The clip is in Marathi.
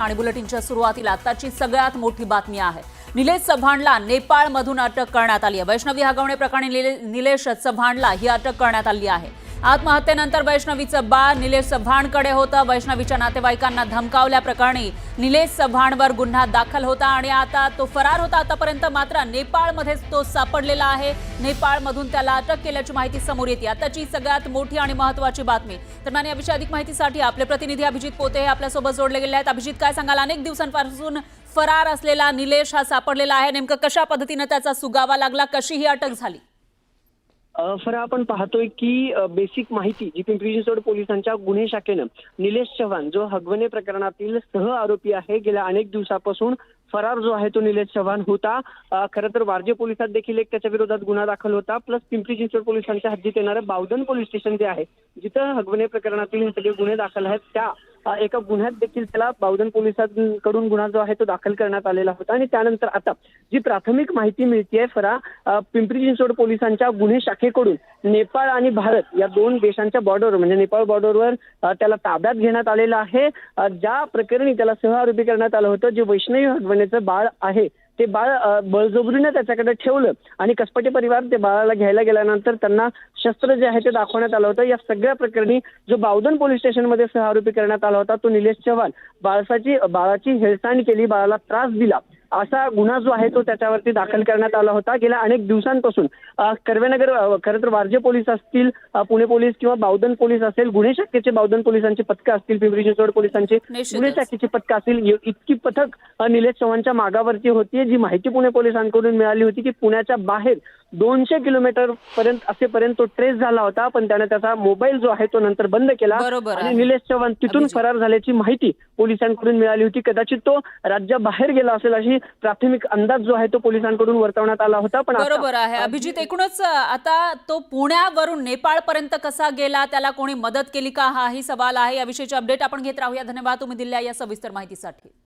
आणि बुलेटिनच्या सुरुवातीला आताची सगळ्यात मोठी बातमी आहे। निलेश चव्हाणला नेपाळमधून अटक करण्यात आली आहे। वैष्णवी हगवणे प्रकरणी निलेश चव्हाणला ही अटक करण्यात आली आहे। आत्महत्येनंतर वैष्णवीचं बाळ निलेश चव्हाणकडे होतं। वैष्णवीच्या नातेवाईकांना धमकावल्याप्रकरणी निलेश चव्हाणवर गुन्हा दाखल होता आणि आता तो फरार होता। आतापर्यंत मात्र नेपाळमध्ये तो सापडलेला आहे। नेपाळमधून त्याला अटक केल्याची माहिती समोर येते। आताची सगळ्यात मोठी आणि महत्त्वाची बातमी। दरम्यान याविषयी अधिक माहितीसाठी आपले प्रतिनिधी अभिजित पोते हे आपल्यासोबत जोडले गेले आहेत। अभिजित, काय सांगाल? अनेक दिवसांपासून फरार असलेला निलेश हा सापडलेला आहे। नेमकं कशा पद्धतीने त्याचा सुगावा लागला, कशी ही अटक झाली? फरा आपण पाहतोय की बेसिक माहिती जी पिंपरी चिंचवड पोलिसांच्या गुन्हे शाखेनं निलेश चव्हाण जो हगवणे प्रकरणातील सह आरोपी आहे, गेल्या अनेक दिवसापासून फरार जो आहे तो निलेश चव्हाण होता। खरं तर वारजे पोलिसात देखील एक त्याच्या विरोधात गुन्हा दाखल होता। प्लस पिंपरी चिंचवड पोलिसांच्या हद्दीत येणारं बावधन पोलीस स्टेशन जे आहे, जिथं हगवणे प्रकरणातील हे सगळे गुन्हे दाखल आहेत, त्या एका गुन्ह्यात देखील त्याला बावधन पोलिसांकडून गुन्हा जो आहे तो दाखल करण्यात आलेला होता। आणि त्यानंतर आता जी प्राथमिक माहिती मिळतेय फरा, पिंपरी चिंचवड पोलिसांच्या गुन्हे शाखेकडून नेपाळ आणि भारत या दोन देशांच्या बॉर्डरवर म्हणजे नेपाळ बॉर्डरवर त्याला ताब्यात घेण्यात आलेलं आहे। ज्या प्रकरणी त्याला सह आरोपी करण्यात आलं होतं, जे वैष्णवी हगवणेचं बाळ आहे ते बाळ बळजबरीने त्याच्याकडे ठेवलं आणि कसपटे परिवार ते बाळाला घ्यायला गेल्यानंतर त्यांना शस्त्र जे आहे ते दाखवण्यात आलं होतं। या सगळ्या प्रकरणी जो बावधन पोलीस स्टेशनमध्ये सह आरोपी करण्यात आला होता तो निलेश चव्हाण बाळाची हेळसांड केली, बाळाला त्रास दिला, असा गुन्हा जो आहे तो त्याच्यावरती दाखल करण्यात आला होता। गेल्या अनेक दिवसांपासून कर्वेनगर, खरं तर वारजे पोलीस असतील, पुणे पोलीस किंवा बावधन पोलीस असेल, गुन्हे शाखेचे बावधन पोलिसांची पथकं असतील, पिंपरी चिंचवड पोलिसांचे गुन्हे शाखेची पथकं असतील, इतकी पथक निलेश चव्हाणच्या मागावरती होती। जी माहिती पुणे पोलिसांकडून मिळाली होती की पुण्याच्या बाहेर 200 किलोमीटर पर्यंत असेपर्यंत तो ट्रेस झाला होता, पण त्याने त्याचा मोबाईल जो आहे तो नंतर बंद केला आणि निलेश चव्हाण तिथून फरार झाल्याची माहिती पोलिसांकडून मिळाली होती। कदाचित तो राज्याबाहेर गेला असेल अशी प्राथमिक अंदाज जो आहे तो पोलिसांकडून वर्तवण्यात आला होता। पण बरोबर आहे अभिजित, एकूणच आता तो पुण्यावरून नेपाळपर्यंत कसा गेला, त्याला कोणी मदत केली का, हाही सवाल आहे। याविषयीचे अपडेट आपण घेत राहूया। धन्यवाद तुम्ही दिलेल्या या सविस्तर माहितीसाठी।